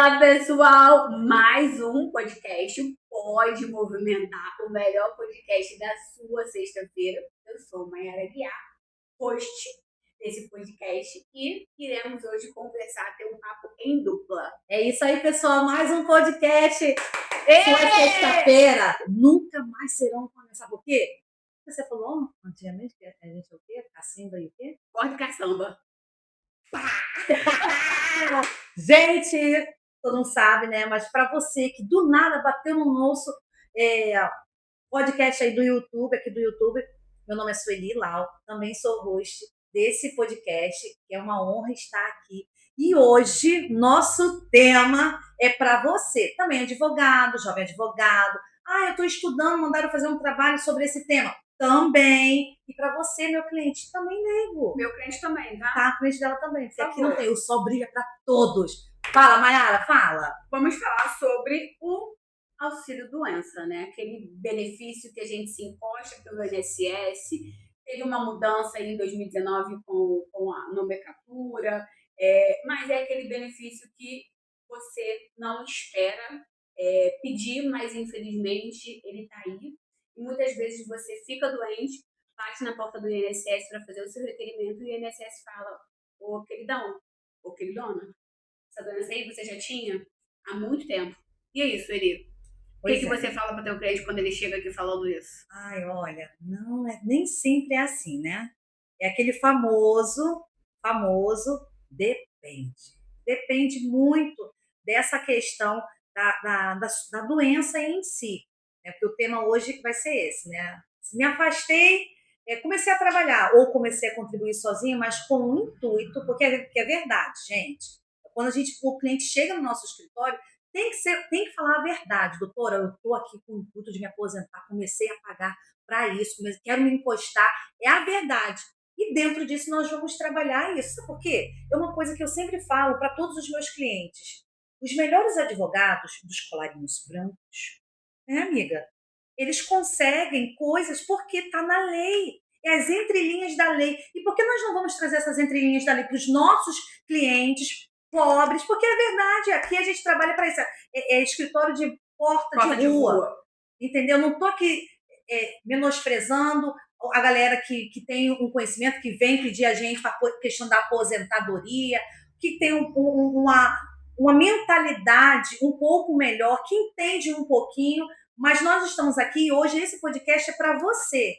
Fala pessoal, mais um podcast pode movimentar o melhor podcast da sua sexta-feira. Eu sou Mayara Guiar, host desse podcast e iremos hoje conversar, ter um papo em dupla. É isso aí, pessoal, mais um podcast. Sua sexta-feira nunca mais serão começar. Por quê? Você falou antigamente que a gente é o quê? Caçamba e o quê? Corte caçamba. Gente, todo mundo sabe, né? Mas para você que do nada bateu no nosso podcast aí do YouTube, aqui do YouTube, meu nome é Sueli Lau, também sou host desse podcast, que é uma honra estar aqui. E hoje, nosso tema é para você, também advogado, jovem advogado. Eu estou estudando, mandaram fazer um trabalho sobre esse tema. Também. E para você, meu cliente, também nego. Meu cliente também, tá? Tá, a cliente dela também. Porque aqui não tem, o sol brilha para todos. Fala, Mayara, fala. Vamos falar sobre o auxílio doença, né? Aquele benefício que a gente se encosta pelo INSS. Teve uma mudança aí em 2019 com a nomenclatura, mas é aquele benefício que você não espera pedir, mas infelizmente ele está aí. E muitas vezes você fica doente, bate na porta do INSS para fazer o seu requerimento e o INSS fala: ô queridão, ô queridona, essa doença aí você já tinha há muito tempo. E é isso, Eri. O que você fala para o teu cliente quando ele chega aqui falando isso? Olha, não é, nem sempre é assim, né? É aquele famoso depende. Depende muito dessa questão da doença em si. Né? Porque o tema hoje vai ser esse, né? Me afastei, comecei a trabalhar, ou comecei a contribuir sozinha, mas com um intuito, porque é verdade, gente. Quando o cliente chega no nosso escritório, tem que falar a verdade, doutora. Eu estou aqui com o intuito de me aposentar, comecei a pagar para isso, quero me encostar. É a verdade. E dentro disso nós vamos trabalhar isso. Sabe por quê? É uma coisa que eu sempre falo para todos os meus clientes. Os melhores advogados dos colarinhos brancos, né, amiga? Eles conseguem coisas porque está na lei. É as entrelinhas da lei. E por que nós não vamos trazer essas entrelinhas da lei para os nossos clientes pobres? Porque é verdade, aqui a gente trabalha para isso. É escritório de porta de rua. Entendeu? Não estou aqui menosprezando a galera que tem um conhecimento, que vem pedir a gente para a questão da aposentadoria, que tem uma mentalidade um pouco melhor, que entende um pouquinho, mas nós estamos aqui e hoje esse podcast é para você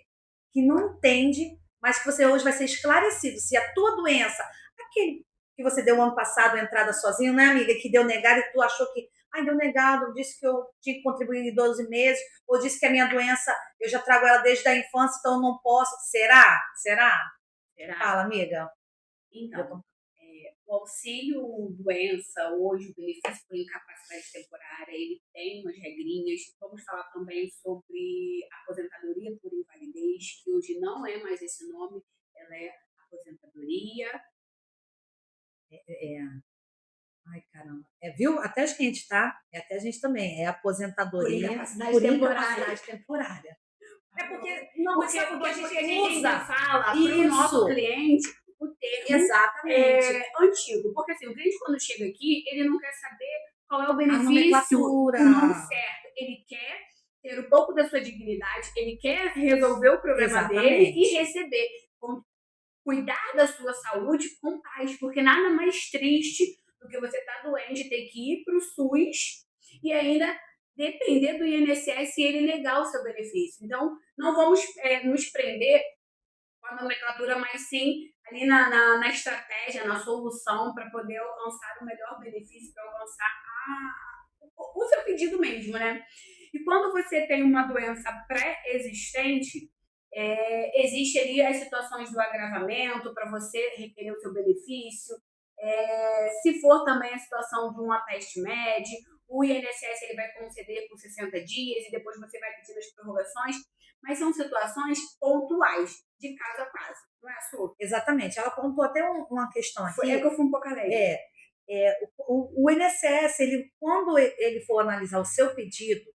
que não entende, mas que você hoje vai ser esclarecido se a tua doença, aquele que você deu ano passado, a entrada sozinho, né, amiga, que deu negado e tu achou que deu negado, disse que eu tinha que contribuir em 12 meses, ou disse que a minha doença, eu já trago ela desde a infância, então eu não posso. Será? Fala, amiga. Então, o auxílio doença, hoje, o benefício por incapacidade temporária, ele tem umas regrinhas. Vamos falar também sobre aposentadoria por invalidez, que hoje não é mais esse nome, ela é aposentadoria. Ai, caramba. Viu? Até a gente, tá? Até a gente também. É aposentadoria por incapacidade temporária. É porque porque a gente usa fala para o nosso cliente o termo antigo. Porque assim, o cliente quando chega aqui, ele não quer saber qual é o benefício, o nome certo. Ele quer ter um pouco da sua dignidade, ele quer resolver o problema dele e receber. Cuidar da sua saúde com paz, porque nada mais triste do que você estar doente, ter que ir para o SUS e ainda depender do INSS e ele negar o seu benefício. Então, não vamos nos prender com a nomenclatura, mas sim ali na estratégia, na solução para poder alcançar o melhor benefício, para alcançar o seu pedido mesmo, né? E quando você tem uma doença pré-existente, existe ali as situações do agravamento para você requerer o seu benefício. Se for também a situação de um ateste médio, o INSS ele vai conceder por 60 dias e depois você vai pedir as prorrogações, mas são situações pontuais, de caso a caso, não é, Su? Exatamente. Ela apontou até uma questão aqui. É que eu fui um pouco além. O INSS, quando ele for analisar o seu pedido,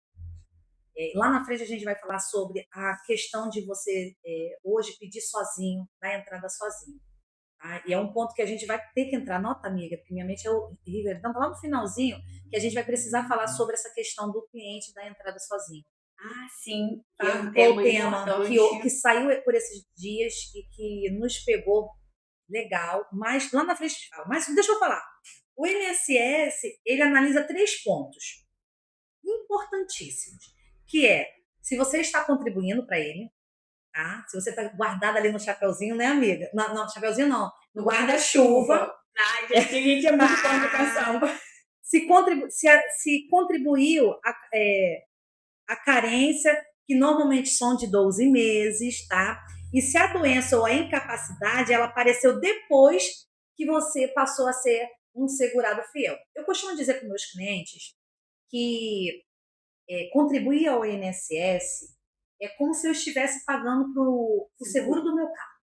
lá na frente a gente vai falar sobre a questão de você hoje pedir sozinho, dar entrada sozinho. Tá? E é um ponto que a gente vai ter que entrar. Nota, amiga, porque minha mente é horrível. Então, tá lá no finalzinho que a gente vai precisar falar sobre essa questão do cliente da entrada sozinho. Ah, sim, que é Tá? um Qual o tema tema importante. que saiu por esses dias e que nos pegou legal, mas lá na frente a gente fala. Mas deixa eu falar. O INSS, ele analisa 3 pontos importantíssimos, que é se você está contribuindo para ele, tá? Se você está guardada ali no chapeuzinho, né, amiga? Não, não chapeuzinho não, no guarda-chuva. Ai, gente, a gente é muito bom de canção. Se contribuiu a carência, que normalmente são de 12 meses, tá? E se a doença ou a incapacidade, ela apareceu depois que você passou a ser um segurado fiel. Eu costumo dizer para meus clientes que contribuir ao INSS é como se eu estivesse pagando para o seguro do meu carro.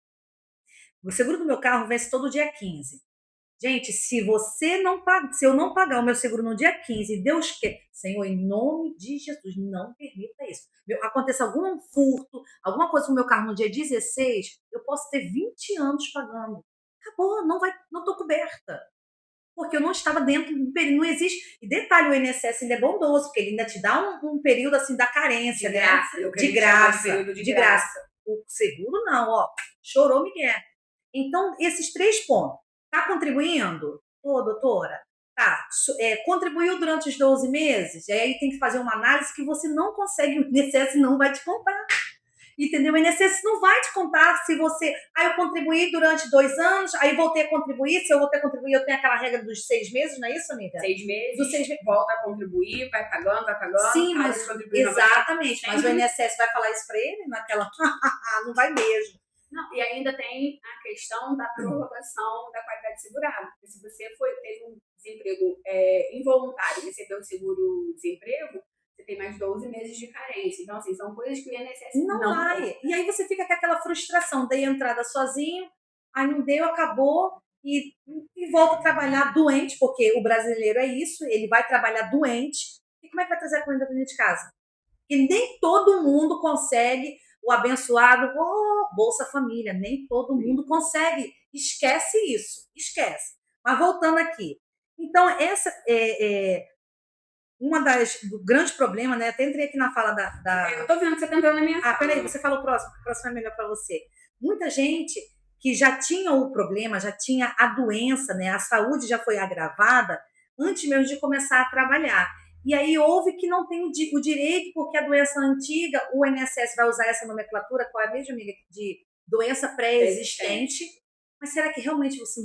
O seguro do meu carro vence todo dia 15. Gente, se eu não pagar o meu seguro no dia 15, Deus quer, Senhor, em nome de Jesus, não permita isso. Aconteça algum furto, alguma coisa com o meu carro no dia 16, eu posso ter 20 anos pagando. Acabou, não estou coberta. Porque eu não estava dentro do período, não existe. E detalhe, o INSS ainda é bondoso, porque ele ainda te dá um período assim da carência, de graça, né? De graça, de graça. O seguro não, ó, chorou Miguel. Então, esses 3 pontos. Está contribuindo? Ô, doutora, tá. Contribuiu durante os 12 meses? E aí tem que fazer uma análise que você não consegue, o INSS não vai te contar. Entendeu? O INSS não vai te contar se você. Ah, eu contribuí durante 2 anos, aí voltei a contribuir. Se eu voltei a contribuir, eu tenho aquela regra dos 6 meses, não é isso, amiga? 6 meses, dos 6 meses. Volta a contribuir, vai pagando, vai pagando. Sim, mas exatamente. Mas o INSS vai falar isso para ele naquela. Não vai mesmo. Não, e ainda tem a questão da prorrogação da qualidade segurada. Porque se você teve um desemprego involuntário e recebeu o seguro-desemprego, você tem mais 12 meses de carência. Então, assim, são coisas que o INSS não vai. Tem. E aí você fica com aquela frustração, dei entrada sozinho, aí não deu, acabou, e volta a trabalhar doente, porque o brasileiro é isso, ele vai trabalhar doente. E como é que vai trazer a comida para dentro de casa? Porque nem todo mundo consegue o abençoado Bolsa Família, nem todo mundo consegue. Esquece isso, esquece. Mas voltando aqui. Então, essa uma das do grande problema, né? Até entrei aqui na fala Eu tô vendo que você tá entrando na minha fala. Peraí, você fala o próximo é melhor para você. Muita gente que já tinha o problema, já tinha a doença, né? A saúde já foi agravada antes mesmo de começar a trabalhar. E aí houve que não tem o direito, porque a doença antiga, o INSS vai usar essa nomenclatura, qual é a mesma, amiga? De doença pré-existente. Mas será que realmente você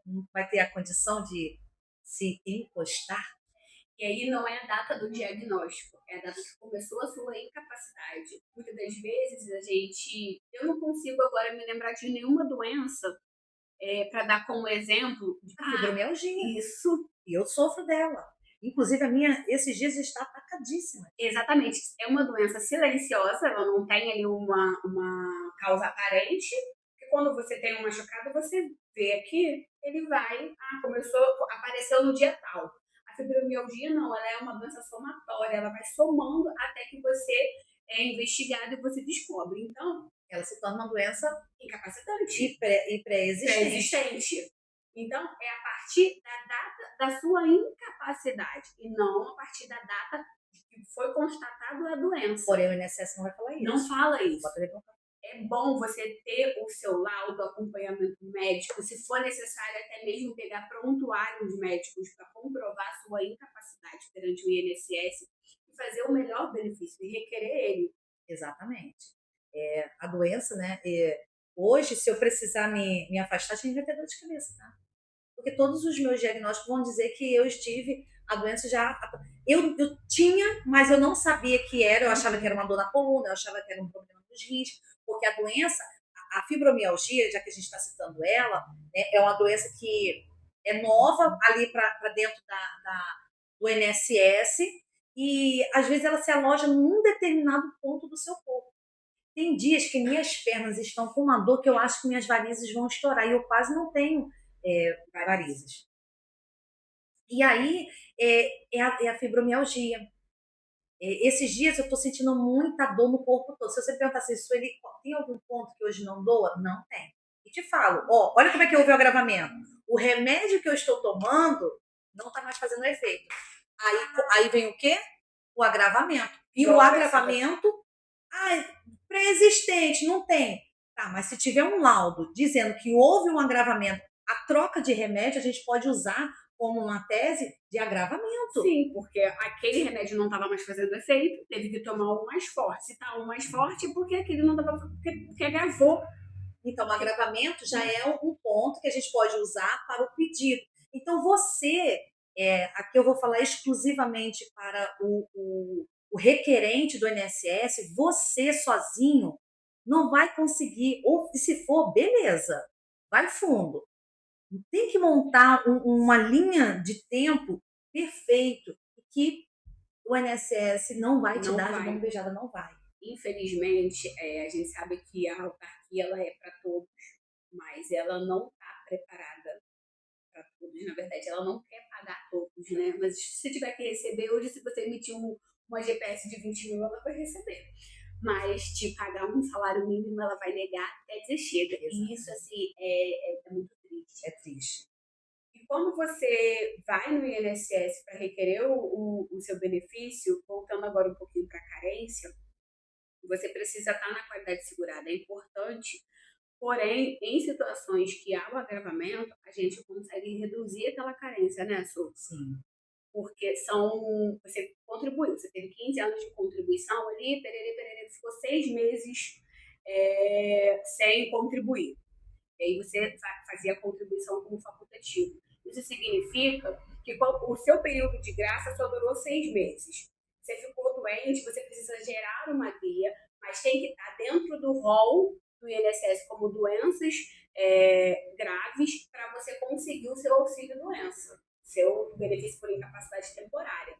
não vai ter a condição de se encostar? E aí não é a data do diagnóstico, é a data que começou a sua incapacidade. Muitas das vezes eu não consigo agora me lembrar de nenhuma doença para dar como exemplo de fibromialgia. Isso. E eu sofro dela. Inclusive, a minha, esses dias, está atacadíssima. Exatamente. É uma doença silenciosa, ela não tem ali uma causa aparente. Porque quando você tem um machucado, você vê aqui, ele vai, apareceu no dia tal. A fibromialgia não, ela é uma doença somatória, ela vai somando até que você é investigado e você descobre. Então, ela se torna uma doença incapacitante e pré-existente. Então, é a partir da data da sua incapacidade e não a partir da data que foi constatado a doença. Porém, o INSS não vai falar isso. Não fala isso. É bom você ter o seu laudo, acompanhamento médico, se for necessário até mesmo pegar prontuários médicos para comprovar sua incapacidade perante o INSS e fazer o melhor benefício e requerer ele. Exatamente. A doença, né? Hoje, se eu precisar me afastar, a gente vai ter dor de cabeça, tá? Porque todos os meus diagnósticos vão dizer que eu estive a doença já. Eu tinha, mas eu não sabia que era. Eu achava que era uma dor na coluna, eu achava que era um problema dos rins, porque a doença, a fibromialgia, já que a gente está citando ela, né, é uma doença que é nova ali para dentro do INSS e às vezes ela se aloja num determinado ponto do seu corpo. Tem dias que minhas pernas estão com uma dor que eu acho que minhas varizes vão estourar e eu quase não tenho varizes. E aí é a fibromialgia. Esses dias eu estou sentindo muita dor no corpo todo. Se você perguntar assim, ele tem algum ponto que hoje não doa? Não tem. E e te falo, ó, olha como é que houve o agravamento. O remédio que eu estou tomando não está mais fazendo efeito. Aí vem o quê? O agravamento. E o agravamento, pré-existente, não tem. Tá, mas se tiver um laudo dizendo que houve um agravamento, a troca de remédio a gente pode usar como uma tese de agravamento. Sim, porque aquele remédio não estava mais fazendo efeito, teve que tomar um mais forte. Se tá um mais forte, é porque aquele não estava, porque agravou. Então, o agravamento já é um ponto que a gente pode usar para o pedido. Então, você, aqui eu vou falar exclusivamente para o requerente do INSS, você sozinho não vai conseguir, ou se for, beleza, vai fundo. Tem que montar uma linha de tempo perfeito que o INSS não vai te dar de mão beijada, não vai. Infelizmente, a gente sabe que a autarquia ela é para todos, mas ela não está preparada para todos. Na verdade, ela não quer pagar todos, né? Mas se tiver que receber, hoje, se você emitir uma GPS de 20 mil, ela vai receber. Mas te pagar um salário mínimo, ela vai negar até dizer chega. E isso, assim, é muito triste. É triste. E quando você vai no INSS para requerer o seu benefício, voltando agora um pouquinho para a carência, você precisa estar na qualidade segurada. É importante, porém, em situações que há o agravamento, a gente consegue reduzir aquela carência, né, Su? Sim. Porque você contribuiu, você teve 15 anos de contribuição ali, perere, ficou 6 meses sem contribuir. E aí você fazia a contribuição como facultativo. Isso significa que o seu período de graça só durou 6 meses. Você ficou doente, você precisa gerar uma guia, mas tem que estar dentro do rol do INSS como doenças graves para você conseguir o seu auxílio-doença, seu benefício por incapacidade temporária.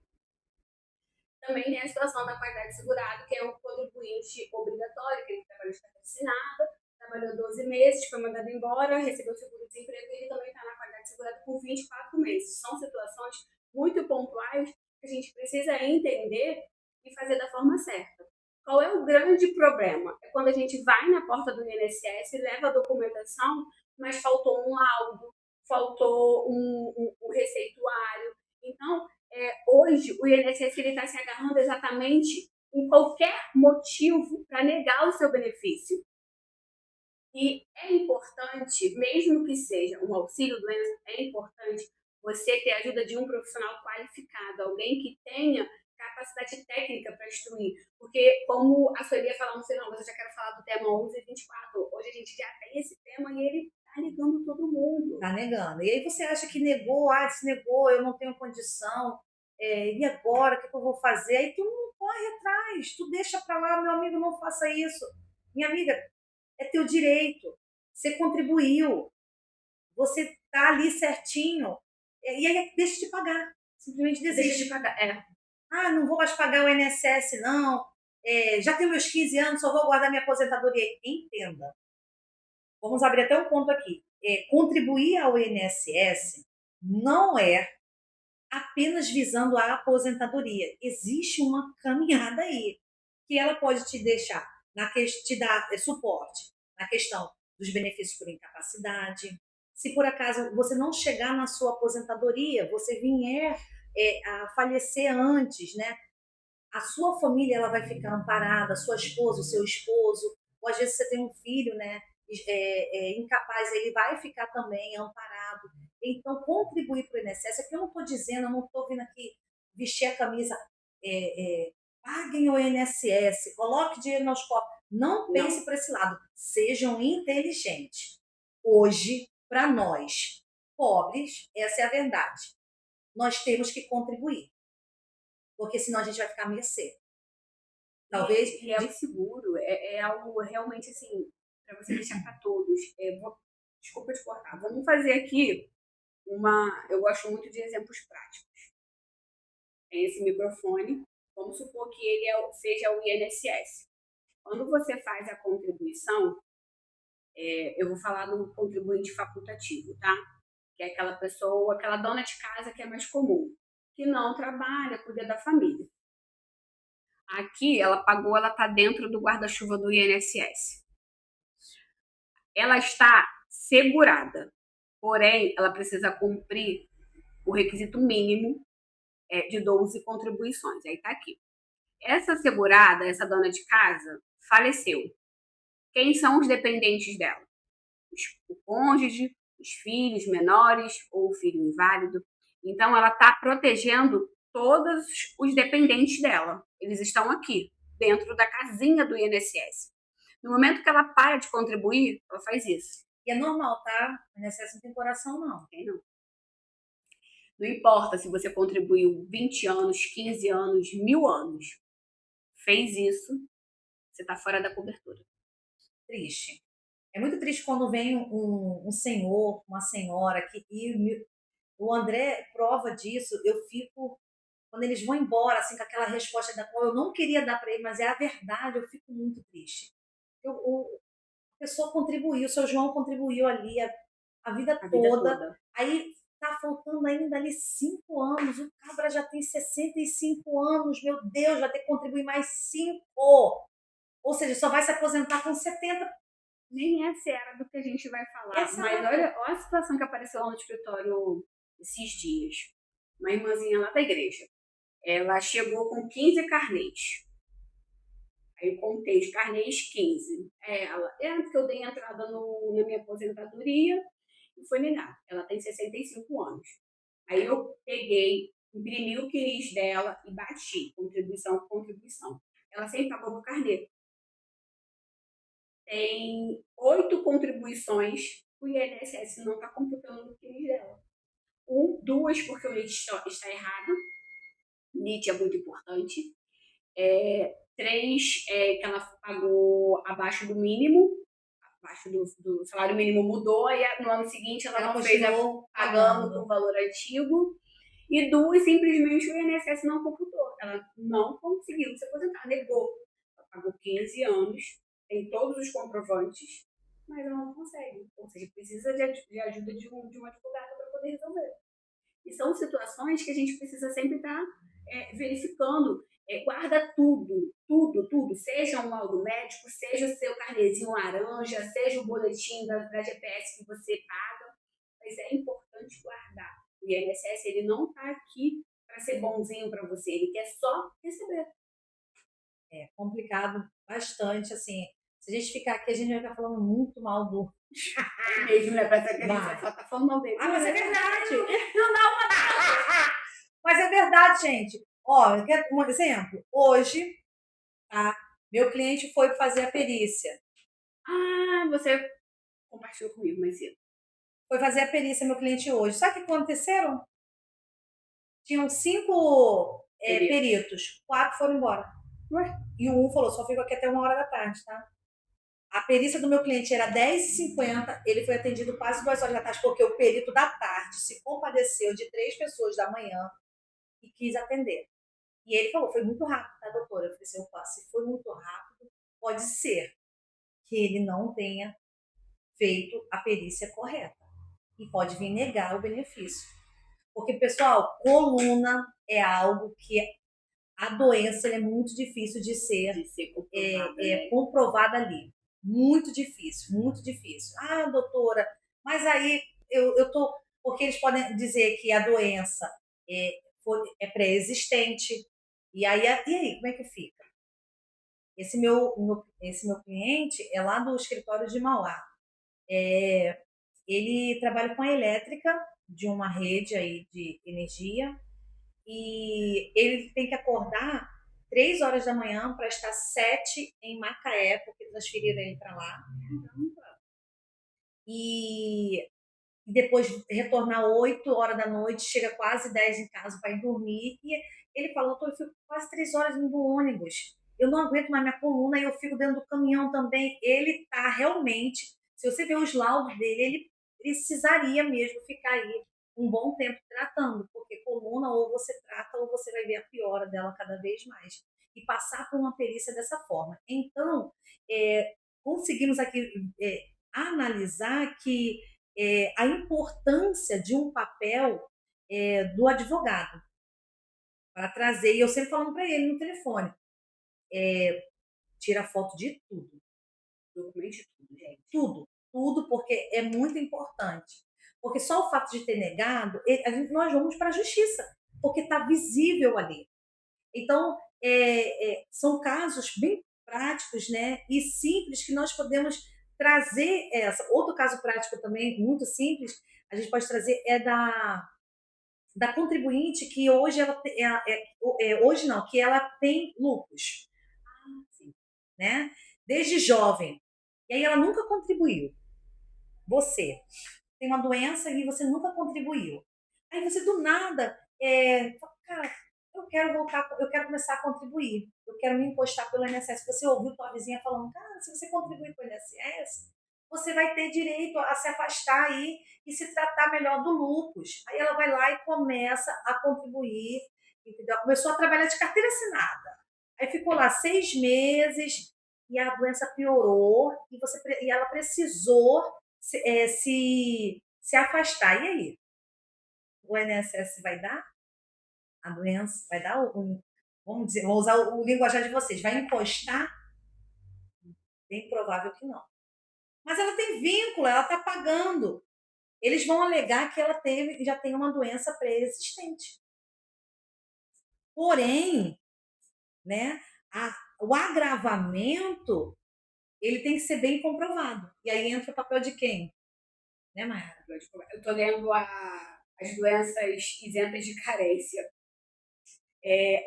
Também tem a situação da qualidade segurada, que é o contribuinte obrigatório, que ele trabalha de carteira assinada, trabalhou 12 meses, foi mandado embora, recebeu seguro-desemprego e ele também está na qualidade segurada por 24 meses. São situações muito pontuais que a gente precisa entender e fazer da forma certa. Qual é o grande problema? É quando a gente vai na porta do INSS, leva a documentação, mas faltou um laudo, faltou um receituário. Então, hoje o INSS está se agarrando exatamente em qualquer motivo para negar o seu benefício. E é importante, mesmo que seja um auxílio-doença, é importante você ter a ajuda de um profissional qualificado, alguém que tenha capacidade técnica para instruir. Porque, como a Sueli ia falar no final, mas eu já quero falar do tema 1124. Hoje a gente já tem esse tema e ele está negando todo mundo. Está negando. E aí você acha que negou, se negou, eu não tenho condição. E agora, o que eu vou fazer? Aí tu não corre atrás, tu deixa para lá, meu amigo, não faça isso. Minha amiga, é teu direito. Você contribuiu. Você tá ali certinho. E aí deixa de pagar. Simplesmente desiste. Deixa de pagar, não vou mais pagar o INSS, não. Já tenho meus 15 anos, só vou guardar minha aposentadoria. Entenda. Vamos abrir até um ponto aqui. Contribuir ao INSS não é apenas visando a aposentadoria. Existe uma caminhada aí que ela pode te deixar, te dar suporte na questão dos benefícios por incapacidade. Se por acaso você não chegar na sua aposentadoria, você vier a falecer antes, né? A sua família ela vai ficar amparada, a sua esposa, o seu esposo, ou às vezes você tem um filho, né? Incapaz, ele vai ficar também amparado. Então, contribuir para o INSS, é que eu não estou dizendo, eu não estou vindo aqui vestir a camisa, paguem o INSS, coloque dinheiro nos cofres. Não pense para esse lado. Sejam inteligentes. Hoje, para nós, pobres, essa é a verdade. Nós temos que contribuir. Porque senão a gente vai ficar à mercê. Talvez. E é o seguro, é algo realmente assim, para você deixar para todos. Desculpa te cortar. Vamos fazer aqui eu gosto muito de exemplos práticos. Tem esse microfone, vamos supor que ele seja o INSS. Quando você faz a contribuição, eu vou falar do contribuinte facultativo, tá? Que é aquela pessoa, aquela dona de casa que é mais comum, que não trabalha, cuida da família. Aqui, ela está dentro do guarda-chuva do INSS. Ela está segurada. Porém, ela precisa cumprir o requisito mínimo de 12 contribuições. Aí tá aqui. Essa segurada, essa dona de casa, faleceu. Quem são os dependentes dela? O cônjuge, os filhos menores ou o filho inválido. Então, ela está protegendo todos os dependentes dela. Eles estão aqui, dentro da casinha do INSS. No momento que ela para de contribuir, ela faz isso. E é normal, tá? O INSS não tem coração, não. Tem não. Não importa se você contribuiu 20 anos, 15 anos, 1000 anos. Fez isso, você está fora da cobertura. Triste. É muito triste quando vem um senhor, uma senhora, e o André prova disso. Eu fico, quando eles vão embora, assim, com aquela resposta da qual eu não queria dar para ele, mas é a verdade, eu fico muito triste. A pessoa contribuiu, o seu João contribuiu ali a vida toda. Aí tá faltando ainda ali 5 anos, o cabra já tem 65 anos, meu Deus, vai ter que contribuir mais 5. Ou seja, só vai se aposentar com 70. Nem essa era do que a gente vai falar. Mas olha a situação que apareceu lá no escritório esses dias. Uma irmãzinha lá da igreja. Ela chegou com 15 carnês. Aí eu contei os carnês 15. Ela, porque eu dei entrada na minha aposentadoria e foi negado. Ela tem 65 anos. Aí eu peguei, imprimi o quiris dela e bati, contribuição por contribuição. Ela sempre pagou por carnê. Tem 8 contribuições, o INSS não está computando no quiris dela. 2 porque o NIT está errado. NIT é muito importante. 3 que ela pagou abaixo do mínimo, abaixo do salário mínimo mudou, e no ano seguinte ela não fez pagando com o valor antigo. E 2, simplesmente o INSS não computou. Ela não conseguiu se aposentar, negou. Ela pagou 15 anos, tem todos os comprovantes, mas ela não consegue. Ou seja, precisa de ajuda de um advogado para poder resolver. E são situações que a gente precisa sempre estar verificando. Guarda tudo, tudo, tudo. Seja um laudo médico, seja o seu carnezinho laranja, seja o boletim da GPS que você paga. Mas é importante guardar. O INSS ele não está aqui para ser bonzinho para você, ele quer só receber. É complicado bastante, assim. Se a gente ficar aqui, a gente vai estar falando muito mal do. Mesmo, né? Parece que a gente só tá falando mal dele. Mas é verdade. Não. Mas é verdade, gente. Ó, um exemplo. Hoje, tá? Meu cliente foi fazer a perícia. Você compartilhou comigo mais cedo. Foi fazer a perícia, meu cliente hoje. Sabe o que aconteceram? Tinham 5 peritos. 4 foram embora. Ué? E o 1 falou, só fico aqui até 1h da tarde, tá? A perícia do meu cliente era 10h50, ele foi atendido quase 2 horas da tarde, porque o perito da tarde se compadeceu de 3 pessoas da manhã e quis atender. E ele falou, foi muito rápido, tá, doutora? Eu falei assim, opa, se foi muito rápido, pode ser que ele não tenha feito a perícia correta. E pode vir negar o benefício. Porque, pessoal, coluna é algo que a doença é muito difícil de ser comprovada ali. Muito difícil, muito difícil. Ah, doutora, mas aí eu tô. Porque eles podem dizer que a doença é pré-existente. E aí, como é que fica? Esse meu cliente é lá do escritório de Mauá. Ele trabalha com a elétrica de uma rede aí de energia e ele tem que acordar 3 horas da manhã para estar 7 em Macaé, porque transferiram ele para lá. E depois retornar 8 horas da noite, chega quase 10 em casa para ir dormir. E ele falou, eu fico quase 3 horas no ônibus. Eu não aguento mais minha coluna e eu fico dentro do caminhão também. Ele tá realmente, se você ver os laudos dele, ele precisaria mesmo ficar aí um bom tempo tratando, porque coluna ou você trata ou você vai ver a piora dela cada vez mais. E passar por uma perícia dessa forma. Então, conseguimos aqui analisar que a importância de um papel do advogado para trazer, e eu sempre falando para ele no telefone, tira foto de tudo, documente tudo, gente, tudo. tudo, porque é muito importante. Porque só o fato de ter negado, nós vamos para a justiça, porque está visível ali. Então, são casos bem práticos, né, e simples que nós podemos trazer. Outro caso prático também, muito simples, a gente pode trazer da contribuinte que hoje hoje não, que ela tem lupus, né? Desde jovem. E aí ela nunca contribuiu. Você tem uma doença e você nunca contribuiu. Aí você do nada, fala, cara, eu quero voltar, eu quero começar a contribuir. Eu quero me encostar pelo INSS. Você ouviu tua vizinha falando, cara, se você contribuir para o INSS, você vai ter direito a se afastar aí e se tratar melhor do lupus. Aí ela vai lá e começa a contribuir, entendeu? Começou a trabalhar de carteira assinada. Aí ficou lá 6 meses e a doença piorou e ela precisou se afastar. E aí? O INSS vai dar? A doença vai dar vamos dizer, vou usar o linguajar de vocês, vai encostar? Bem provável que não. Mas ela tem vínculo, ela está pagando. Eles vão alegar que ela já tem uma doença pré-existente. Porém, né, o agravamento ele tem que ser bem comprovado. E aí entra o papel de quem? Né, Mayara? Eu estou lendo as doenças isentas de carência.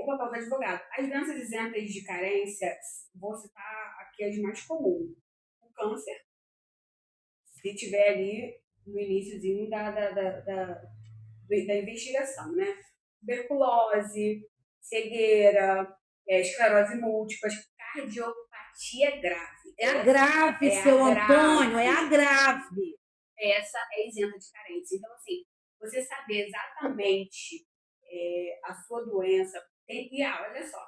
O papel do advogado. As doenças isentas de carência, vou citar aqui as mais comuns. O câncer, se tiver ali no iníciozinho da investigação, né? Tuberculose, cegueira, esclerose múltipla, cardiopatia grave. É a grave, seu Antônio, é a grave. Essa é isenta de carência. Então, assim, você saber exatamente a sua doença. Olha só,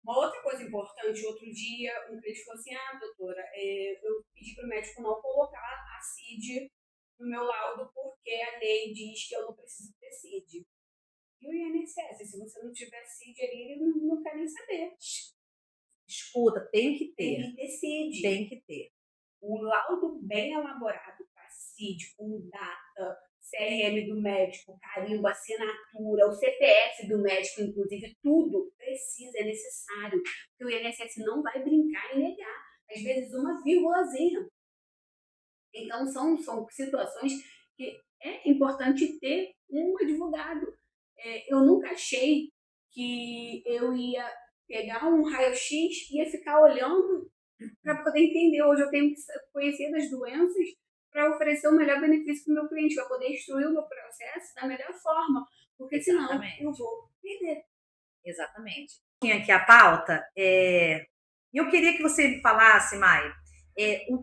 uma outra coisa importante, outro dia, um cliente falou assim, doutora, eu pedi para o médico não colocar a CID no meu laudo porque a lei diz que eu não preciso ter CID. E o INSS, se você não tiver CID ali, ele não quer nem saber. Escuta, tem que ter. Tem que ter CID. Tem que ter. O laudo bem elaborado para CID, com data, CRM do médico, carimbo, assinatura, o CPF do médico, inclusive, tudo é necessário. Porque o INSS não vai brincar e negar. Às vezes, uma vírgulazinha. Então, são situações que é importante ter um advogado. Eu nunca achei que eu ia pegar um raio-x e ia ficar olhando para poder entender. Hoje eu tenho que conhecer das doenças para oferecer o melhor benefício para o meu cliente, para poder instruir o meu processo da melhor forma, porque senão eu vou perder. Exatamente. Tinha aqui a pauta, e eu queria que você me falasse, Mai,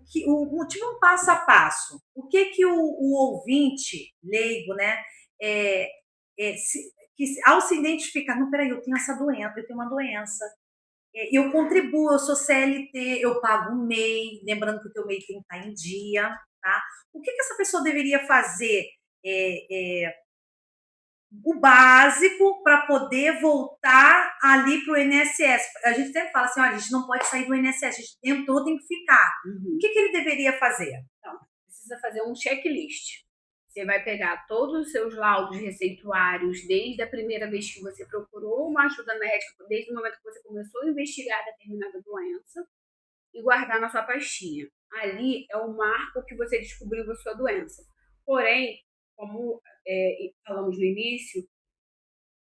tipo um passo a passo, o que o ouvinte leigo, né, ao se identificar, não, peraí, eu tenho essa doença, eu tenho uma doença, eu contribuo, eu sou CLT, eu pago um MEI, lembrando que o teu MEI tem que estar em dia, tá? O que essa pessoa deveria fazer o básico para poder voltar ali para o INSS? A gente sempre fala assim, olha, a gente não pode sair do INSS, a gente entrou, tem que ficar. O que ele deveria fazer? Então, precisa fazer um checklist. Você vai pegar todos os seus laudos receituários desde a primeira vez que você procurou uma ajuda médica, desde o momento que você começou a investigar determinada doença, e guardar na sua pastinha. Ali é o marco que você descobriu a sua doença. Porém, como falamos no início,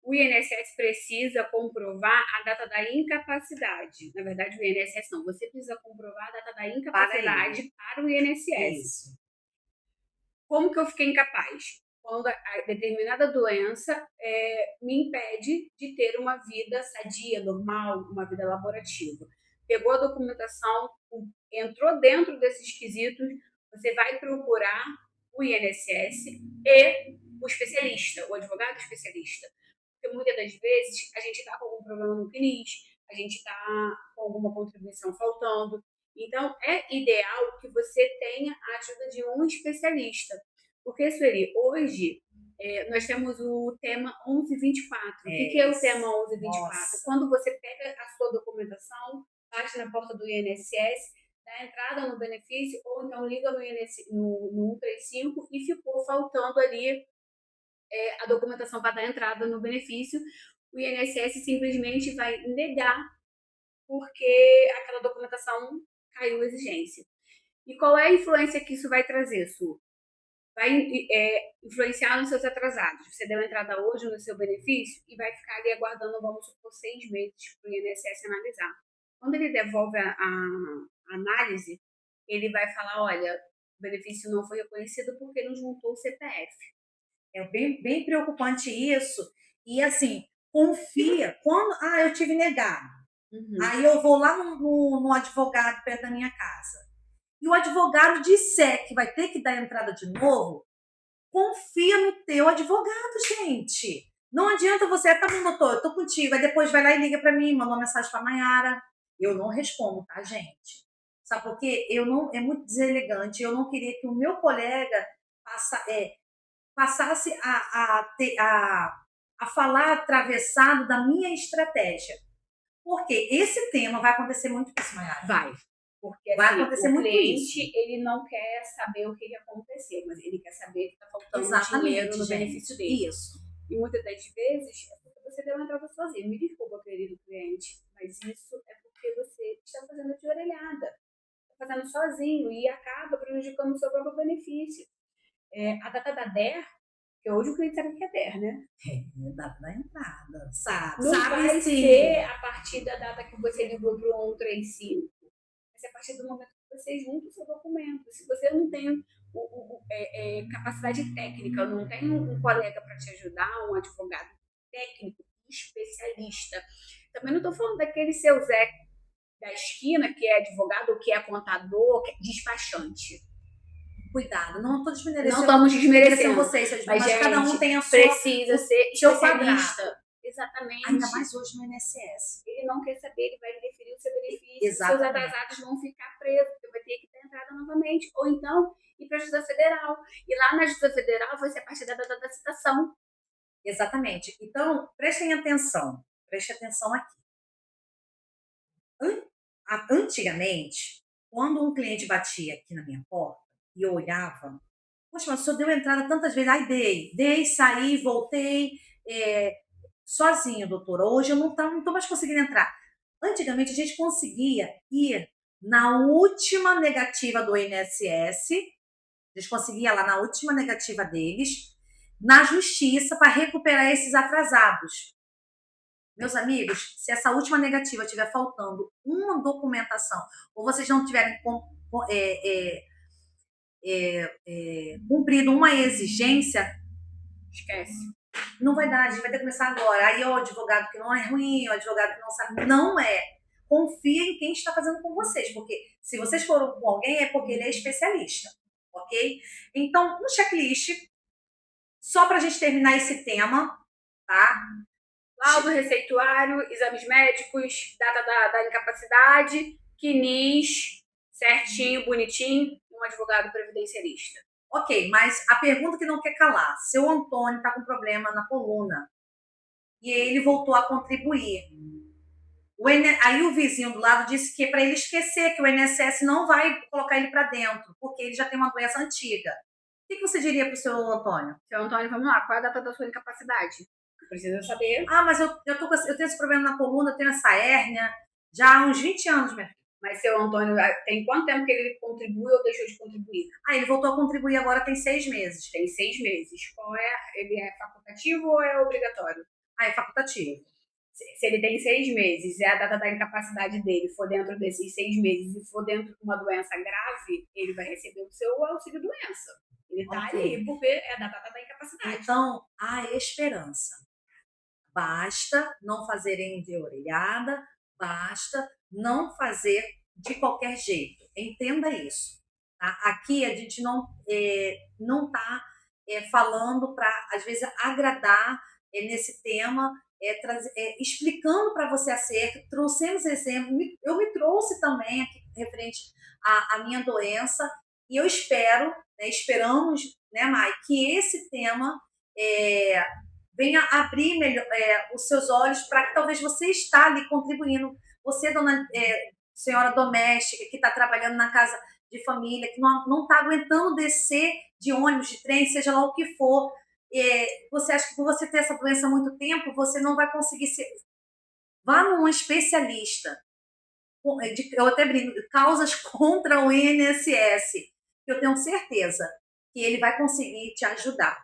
o INSS precisa comprovar a data da incapacidade. Na verdade, o INSS não. Você precisa comprovar a data da incapacidade para o INSS. Isso. Como que eu fiquei incapaz? Quando a determinada doença me impede de ter uma vida sadia, normal, uma vida laborativa. Pegou a documentação, entrou dentro desses quesitos, você vai procurar o INSS e o especialista, o advogado especialista. Porque muitas das vezes a gente está com algum problema no CNIS, a gente está com alguma contribuição faltando. Então, é ideal que você tenha a ajuda de um especialista. Porque, Sueli, hoje nós temos o tema 1124. O que é o tema 1124? Nossa. Quando você pega a sua documentação, bate na porta do INSS, dá a entrada no benefício, ou então liga no 135 e ficou faltando ali a documentação para dar entrada no benefício, o INSS simplesmente vai negar porque aquela documentação caiu a exigência. E qual é a influência que isso vai trazer, Su? Vai influenciar nos seus atrasados. Você deu entrada hoje no seu benefício e vai ficar ali aguardando, vamos supor, 6 meses para o INSS analisar. Quando ele devolve a análise, ele vai falar, olha, o benefício não foi reconhecido porque não juntou o CPF. É bem preocupante isso. E assim, confia. Quando eu tive negado. Aí eu vou lá no advogado perto da minha casa. E o advogado disser que vai ter que dar entrada de novo, confia no teu advogado, gente. Não adianta você, tá bom, doutor, eu tô contigo. Aí depois vai lá e liga para mim, manda uma mensagem para Mayara. Eu não respondo, tá, gente? Sabe por quê? É muito deselegante. Eu não queria que o meu colega passasse a falar atravessado da minha estratégia. Porque esse tema vai acontecer muito com isso, Mayara. Vai. Porque vai acontecer o muito cliente, isso. Ele não quer saber o que aconteceu, mas ele quer saber que está faltando dinheiro no benefício dele. Isso. E muitas das vezes é porque você deu uma entrada sozinho. Me desculpa, querido cliente, mas isso é porque você está fazendo de orelhada. Está fazendo sozinho e acaba prejudicando o seu próprio benefício. A data da DER, que hoje o cliente sabe o que é DER, né? Data da entrada, sabe? Não vai ser a partir da data que você ligou para o 135. Vai ser a partir do momento que você junta o seu documento. Se você não tem capacidade técnica, não tem um colega para te ajudar, um advogado técnico, especialista. Também não estou falando daquele seu Zé da esquina, que é advogado, ou que é contador, que é despachante. Cuidado, não estou desmerecendo. Não estamos desmerecendo vocês, mas gente, cada um tem a sua. Precisa ser especialista. Exatamente. Ainda mais hoje no INSS. Ele não quer saber, ele vai deferir o seu benefício. Exatamente. Seus atrasados vão ficar presos, porque vai ter que ter entrada novamente. Ou então ir para a Justiça Federal. E lá na Justiça Federal vai ser a partir da data da citação. Exatamente. Então, prestem atenção. Preste atenção aqui. Antigamente, quando um cliente batia aqui na minha porta e eu olhava, poxa, mas o senhor deu entrada tantas vezes. Ai, dei, saí, voltei. Sozinho, doutora. Hoje eu não estou mais conseguindo entrar. Antigamente, a gente conseguia ir na última negativa do INSS, a gente conseguia ir lá na última negativa deles, na justiça, para recuperar esses atrasados. Meus amigos, se essa última negativa estiver faltando uma documentação, ou vocês não tiverem cumprido uma exigência, esquece. Não vai dar, a gente vai ter que começar agora. Aí o advogado que não é ruim, o advogado que não sabe, não é. Confia em quem está fazendo com vocês, porque se vocês foram com alguém é porque ele é especialista, ok? Então, um checklist, só para a gente terminar esse tema, tá? Laudo receituário, exames médicos, data da incapacidade, CNIS, certinho, bonitinho, um advogado previdenciarista. Ok, mas a pergunta que não quer calar, seu Antônio está com problema na coluna e ele voltou a contribuir. Aí o vizinho do lado disse que é para ele esquecer que o INSS não vai colocar ele para dentro, porque ele já tem uma doença antiga. O que você diria para o seu Antônio? Seu Antônio, vamos lá, qual é a data da sua incapacidade? Precisa saber. Mas eu tenho esse problema na coluna, eu tenho essa hérnia já há uns 20 anos, minha filha. Mas seu Antônio, tem quanto tempo que ele contribui ou deixou de contribuir? Ele voltou a contribuir agora tem 6 meses. Tem 6 meses. Ele é facultativo ou é obrigatório? É facultativo. Se ele tem 6 meses e a data da incapacidade dele for dentro desses 6 meses e for dentro de uma doença grave, ele vai receber o seu auxílio-doença. Ele está ali porque é a data da incapacidade. Então, há esperança. Basta não fazerem de orelhada, basta não fazer de qualquer jeito. Entenda isso. Tá? Aqui a gente não está falando para, às vezes, agradar nesse tema, explicando para você acerca. Trouxemos exemplo, eu me trouxe também aqui referente à minha doença e eu esperamos, né, Mai, que esse tema venha abrir melhor, os seus olhos para que talvez você está ali contribuindo. Você, senhora doméstica que está trabalhando na casa de família, que não está aguentando descer de ônibus, de trem, seja lá o que for. Você acha que por você ter essa doença há muito tempo, você não vai conseguir ser... Vá num especialista. Eu até brinco, causas contra o INSS. Eu tenho certeza que ele vai conseguir te ajudar.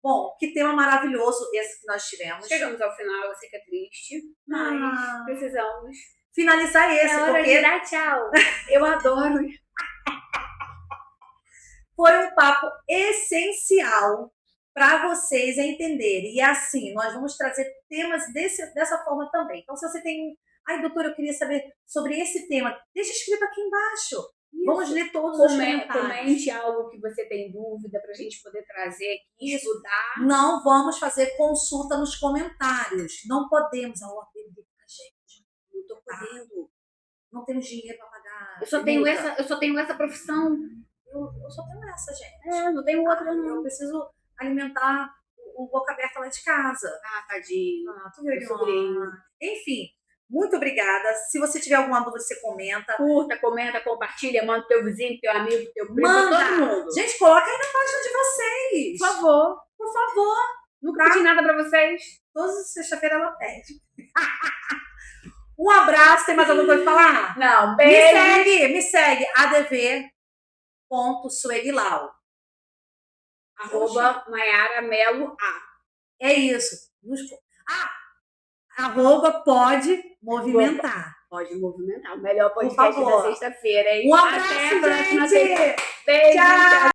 Bom, que tema maravilhoso esse que nós tivemos. Chegamos ao final, eu sei que é triste, mas precisamos finalizar esse. É hora de dar tchau. Eu adoro. Foi um papo essencial para vocês entenderem. E assim, nós vamos trazer temas dessa forma também. Então, se você tem... Ai, doutora, eu queria saber sobre esse tema. Deixa escrito aqui embaixo. Isso. Vamos ler todos os comentários. Comente algo que você tem dúvida para a gente poder trazer aqui, estudar. Não vamos fazer consulta nos comentários. Não podemos. A OAB a gente. Não estou podendo. Não temos dinheiro para pagar. Eu só tenho essa profissão. Eu só tenho essa, gente. Não tenho outra, não. Eu preciso alimentar o boca aberta lá de casa. Tadinho. Tu viu? Enfim, muito obrigada. Se você tiver alguma dúvida, você comenta. Curta, comenta, compartilha, manda teu vizinho, teu amigo, teu primo, todo mundo. Gente, coloca aí na página de vocês. Por favor. Por favor. Nunca pedi nada pra vocês. Todas as sexta-feira ela pede. Um abraço. Tem mais alguma coisa pra falar? Não, beijo. Me segue. adv.suelilau. @ Maiara Melo A. É isso. @ pode movimentar. Pode movimentar. O melhor podcast da sexta-feira, hein? Um abraço, até a próxima gente. Beijo. Tchau.